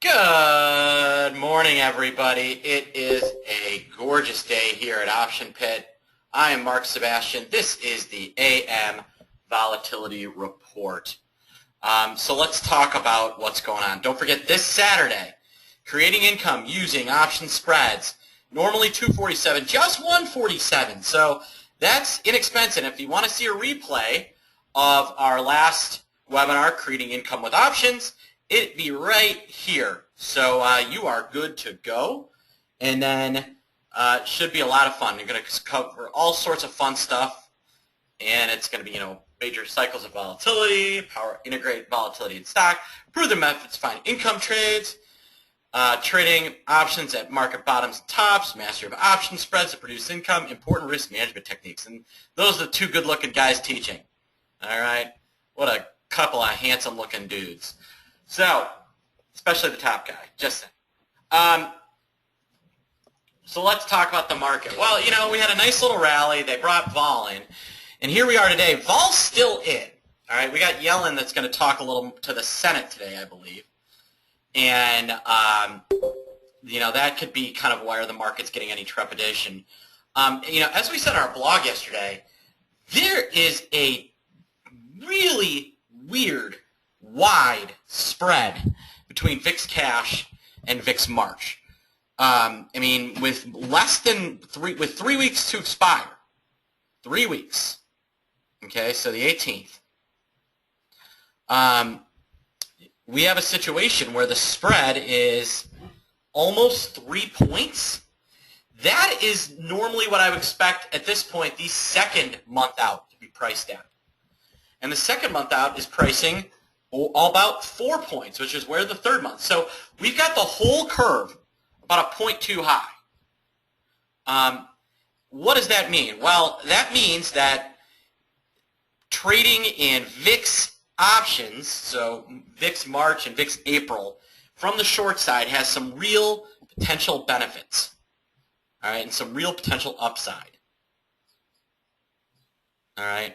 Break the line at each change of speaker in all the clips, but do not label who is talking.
Good morning, everybody. It is a gorgeous day here at Option Pit. I am Mark Sebastian. This is the AM Volatility Report. So let's talk about what's going on. Don't forget, this Saturday, creating income using option spreads. Normally 247, just 147. So that's inexpensive. If you want to see a replay of our last webinar, Creating Income with Options, it'd be right here. So you are good to go. And then it should be a lot of fun. You're going to cover all sorts of fun stuff. And it's going to be, major cycles of volatility, integrate volatility in stock, proven methods, find income trades, trading options at market bottoms and tops, mastery of option spreads to produce income, important risk management techniques. And those are the two good-looking guys teaching. All right? What a couple of handsome-looking dudes. So, especially the top guy, just saying. So let's talk about the market. Well, we had a nice little rally. They brought vol in. And here we are today. Vol's still in. All right, we got Yellen that's going to talk a little to the Senate today, I believe. And, that could be kind of where the market's getting any trepidation. As we said on our blog yesterday, there is a really weird, wide spread between VIX Cash and VIX March. With less than 3 weeks to expire, 3 weeks. Okay, so the 18th. We have a situation where the spread is almost 3 points. That is normally what I would expect at this point the second month out to be priced at. And the second month out is pricing all about 4 points, which is where the third month. So we've got the whole curve about a 0.2 high. What does that mean? Well, that means that trading in VIX options, so VIX March and VIX April, from the short side has some real potential benefits, all right, and some real potential upside. All right.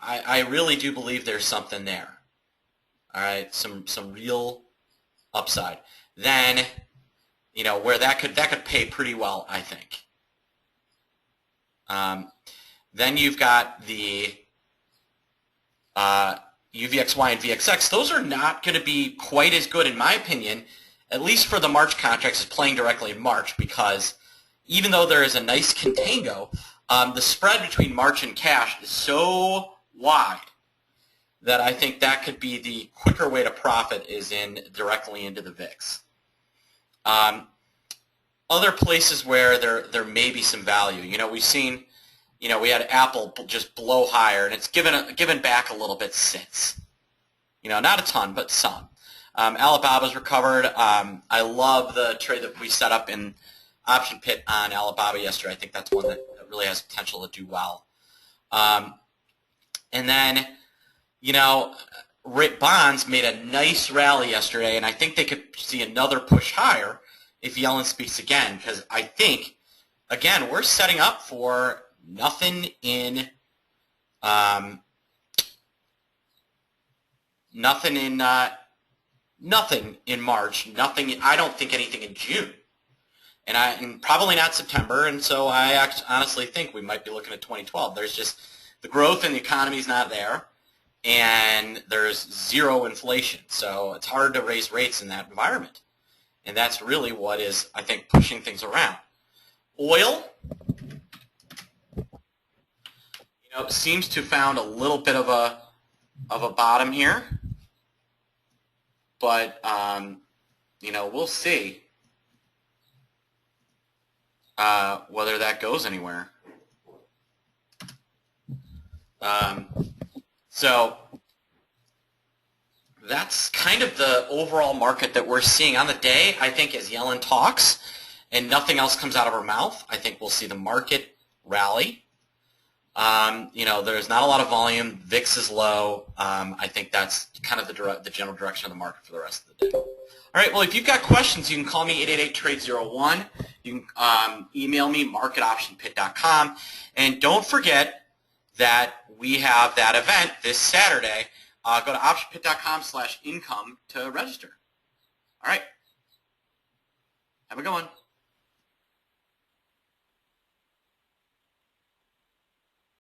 I really do believe there's something there. All right, some real upside. Then, where that could pay pretty well, I think. Then you've got the UVXY and VXX. Those are not going to be quite as good, in my opinion, at least for the March contracts, as playing directly in March, because even though there is a nice contango, the spread between March and cash is so wide that I think that could be the quicker way to profit is directly into the VIX. Other places where there may be some value, we've seen, we had Apple just blow higher, and it's given back a little bit since. Not a ton, but some. Alibaba's recovered. I love the trade that we set up in Option Pit on Alibaba yesterday. I think that's one that really has potential to do well. And then, bonds made a nice rally yesterday, and I think they could see another push higher if Yellen speaks again, because I think, again, we're setting up for nothing in March, I don't think anything in June, and probably not September, and so I honestly think we might be looking at 2012. There's just the growth in the economy is not there, and there's zero inflation, so it's hard to raise rates in that environment, and that's really what is, I think, pushing things around. Oil, seems to have found a little bit of a bottom here, but we'll see whether that goes anywhere. So that's kind of the overall market that we're seeing on the day. I think as Yellen talks and nothing else comes out of her mouth, I think we'll see the market rally. There's not a lot of volume. VIX is low. I think that's kind of the general direction of the market for the rest of the day. All right, well, if you've got questions, you can call me 888-TRADE-01. You can email me, mark@optionpit.com. And don't forget that we have that event this Saturday Go to optionpit.com/income to register. All right. Have a good one.